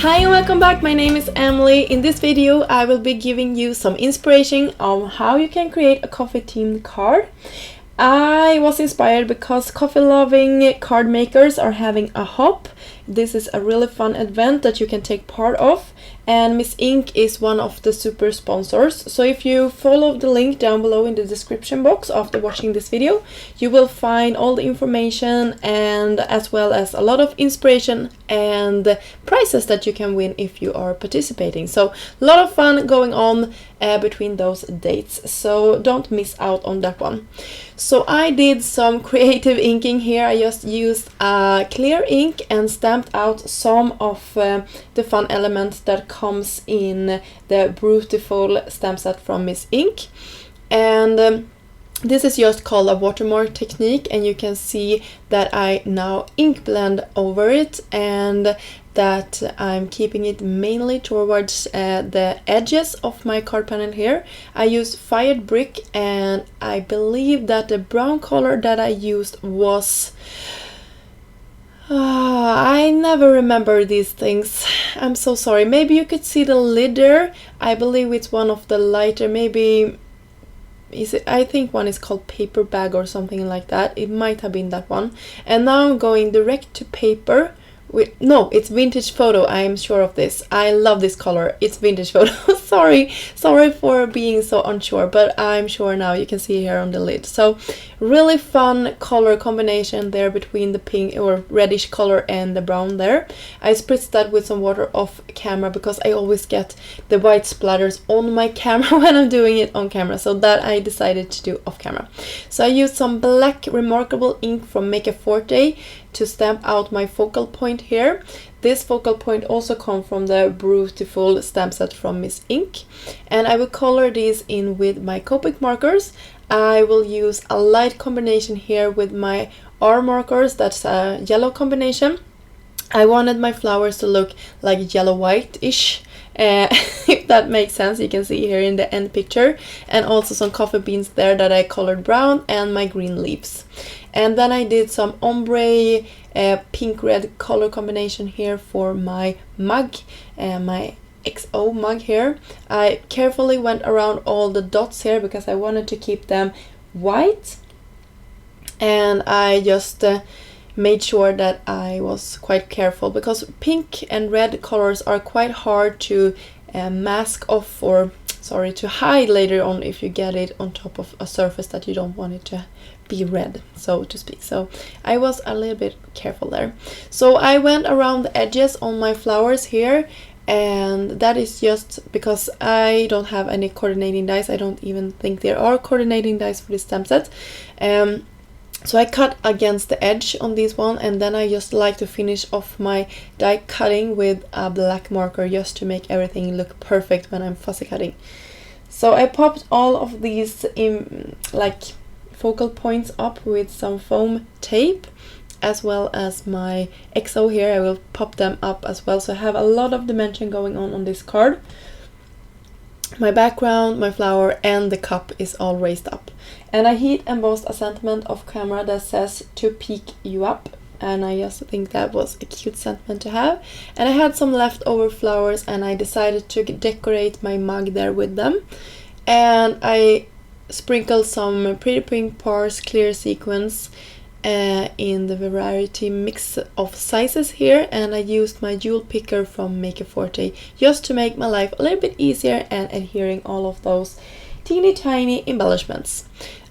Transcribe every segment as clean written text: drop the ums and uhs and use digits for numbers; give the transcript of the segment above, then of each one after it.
Hi and welcome back, my name is Emily. In this video I will be giving you some inspiration on how you can create a coffee themed card. I was inspired because coffee loving card makers are having a hop. This is a really fun event that you can take part of, and Miss Ink is one of the super sponsors. So if you follow the link down below in the description box after watching this video, you will find all the information and as well as a lot of inspiration and prizes that you can win if you are participating. So a lot of fun going on between those dates, so don't miss out on that one. So I did some creative inking here. I just used clear ink and stamped out some of the fun elements that comes in the Brewtiful stamp set from Miss Ink. And this is just called a watermark technique, and you can see that I now ink blend over it and that I'm keeping it mainly towards the edges of my card panel here. I used fired brick, and I believe that the brown color that I used was I never remember these things. I'm so sorry. Maybe you could see the lid there. I believe it's one of the lighter, maybe is it, I think one is called paper bag or something like that. It might have been that one. And now I'm going direct to paper. No, it's vintage photo. I am sure of this. I love this color. It's vintage photo. sorry for being so unsure, but I'm sure now. You can see here on the lid. So really fun color combination there between the pink or reddish color and the brown there. I spritzed that with some water off camera because I always get the white splatters on my camera when I'm doing it on camera, so that I decided to do off camera. So I used some black remarkable ink from Make a Forte to stamp out my focal point here. This focal point also comes from the Brewtiful stamp set from Miss Ink, and I will color these in with my Copic markers. I will use a light combination here with my R markers. That's a yellow combination. I wanted my flowers to look like yellow-white-ish, if that makes sense. You can see here in the end picture, and also some coffee beans there that I colored brown, and my green leaves. And then I did some ombre pink-red color combination here for my mug, my XO mug here. I carefully went around all the dots here because I wanted to keep them white, and I just made sure that I was quite careful because pink and red colors are quite hard to mask off, or sorry, to hide later on if you get it on top of a surface that you don't want it to be red, so to speak. So I was a little bit careful there. So I went around the edges on my flowers here, and that is just because I don't have any coordinating dies. I don't even think there are coordinating dies for this stamp set. So I cut against the edge on this one, and then I just like to finish off my die cutting with a black marker just to make everything look perfect when I'm fussy cutting. So I popped all of these in like focal points up with some foam tape, as well as my XO here. I will pop them up as well, so I have a lot of dimension going on this card. My background, my flower, and the cup is all raised up. And I heat embossed a sentiment off camera that says to pick you up, and I just think that was a cute sentiment to have. And I had some leftover flowers, and I decided to decorate my mug there with them. And I sprinkled some pretty pink Pars clear sequins in the variety mix of sizes here, and I used my jewel picker from Make a Forte just to make my life a little bit easier and adhering all of those teeny tiny embellishments.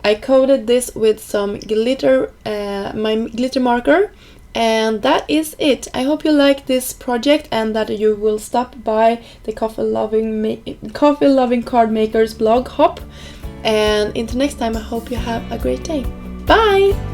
I coated this with some glitter, my glitter marker, and that is it. I hope you like this project and that you will stop by the coffee loving card makers blog hop. And until next time, I hope you have a great day. Bye!